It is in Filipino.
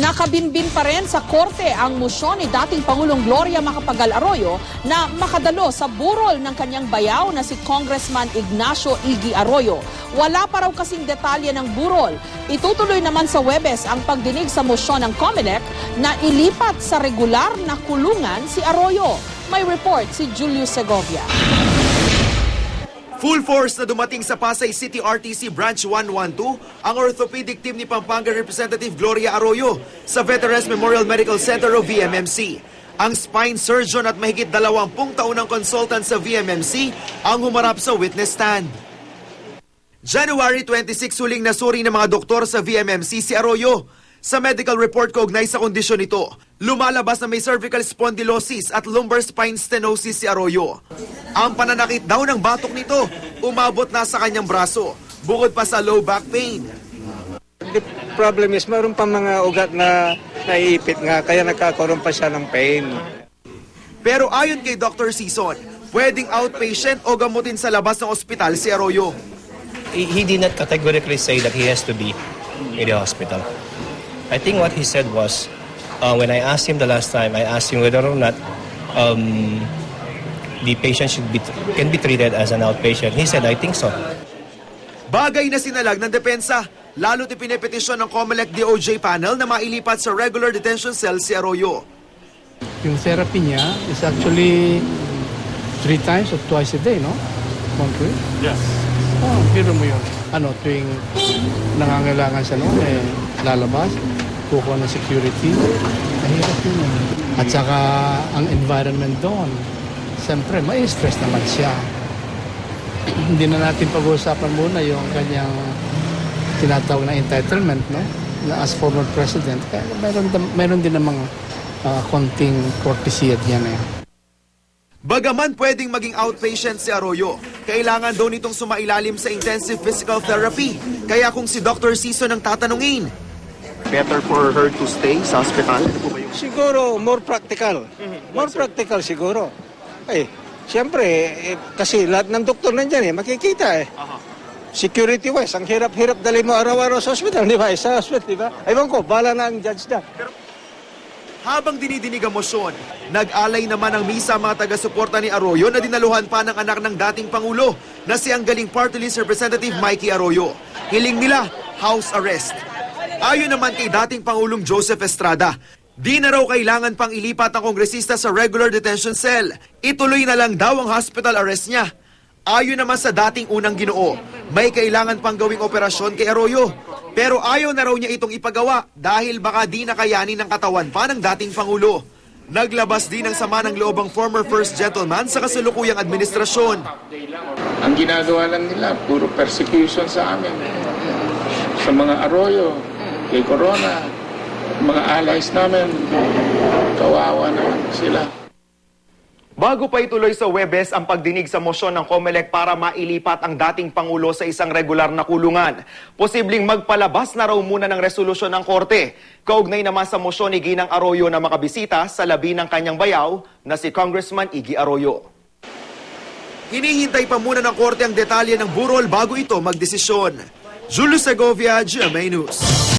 Nakabinbin pa rin sa korte ang mosyon ni dating Pangulong Gloria Macapagal Arroyo na makadalo sa burol ng kanyang bayaw na si Congressman Ignacio Iggy Arroyo. Wala pa raw kasing detalye ng burol. Itutuloy naman sa Huwebes ang pagdinig sa mosyon ng COMELEC na ilipat sa regular na kulungan si Arroyo. May report si Julius Segovia. Full force na dumating sa Pasay City RTC Branch 112 ang orthopedic team ni Pampanga Representative Gloria Arroyo sa Veterans Memorial Medical Center o VMMC. Ang spine surgeon at mahigit 20 taunang consultant sa VMMC ang humarap sa witness stand. January 26 huling nasuri ng mga doktor sa VMMC si Arroyo. Sa medical report kaugnay sa kondisyon nito, lumalabas na may cervical spondylosis at lumbar spine stenosis si Arroyo. Ang pananakit daw ng batok nito, umabot na sa kanyang braso, bukod pa sa low back pain. The problem is, mayroon pa mga ugat na naiipit nga, kaya nagkakaroon pa siya ng pain. Pero ayon kay Dr. Sison, pwedeng outpatient o gamutin sa labas ng ospital si Arroyo. He did not categorically say that he has to be in the hospital. I think what he said was, when I asked him the last time, I asked him whether or not the patient can be treated as an outpatient. He said, I think so. Bagay na sinalag ng depensa, lalo't ipinipetisyon ng COMELEC DOJ panel na mailipat sa regular detention cell si Arroyo. Yung therapy niya is actually 3 times or twice a day, no? Monthly? Yes. Oh, pero mo yun. Tuwing nangangailangan siya noon, lalabas, kukuha ng security. Mahirap yun. At saka ang environment doon, siyempre, may stress naman siya. Hindi na natin pag-uusapan muna yung kanyang tinatawag na entitlement, no? As former president, kaya meron din namang konting courtesy at yan eh. Bagaman pwedeng maging outpatient si Arroyo, kailangan daw nitong sumailalim sa intensive physical therapy. Kaya kung si Dr. Sison ang tatanungin, better for her to stay sa hospital? Siguro, more practical. More practical siguro. Siyempre, kasi lahat ng doktor nandyan makikita Security-wise, ang hirap-hirap dali mo araw-araw sa hospital, di ba? Sa hospital, di ba? Ewan ko, bala na ang judge na. Habang dinidinig ang mosyon, nag-alay naman ang misa mga taga-suporta ni Arroyo na dinaluhan pa ng anak ng dating Pangulo na si ang galing party list Representative Mikey Arroyo. Hiling nila, house arrest. Ayon naman kay dating Pangulong Joseph Estrada, di na raw kailangan pang ilipat ang kongresista sa regular detention cell. Ituloy na lang daw ang hospital arrest niya. Ayon naman sa dating unang Ginoo, may kailangan pang gawing operasyon kay Arroyo. Pero ayaw na raw niya itong ipagawa dahil baka di nakayanin ng katawan pa ng dating Pangulo. Naglabas din ng sama ng loob ang former first gentleman sa kasalukuyang administrasyon. Ang ginagawa lang nila, puro persecution sa amin. Sa mga Arroyo, kay Corona, mga allies namin, kawawa naman sila. Bago pa ituloy sa Huwebes ang pagdinig sa mosyon ng COMELEC para mailipat ang dating Pangulo sa isang regular na kulungan, posibleng magpalabas na raw muna ng resolusyon ng korte. Kaugnay naman sa mosyon ni Ginang Arroyo na makabisita sa labi ng kanyang bayaw na si Congressman Iggy Arroyo. Hinihintay pa muna ng korte ang detalye ng burol bago ito magdesisyon. Julius Segovia, GMA News.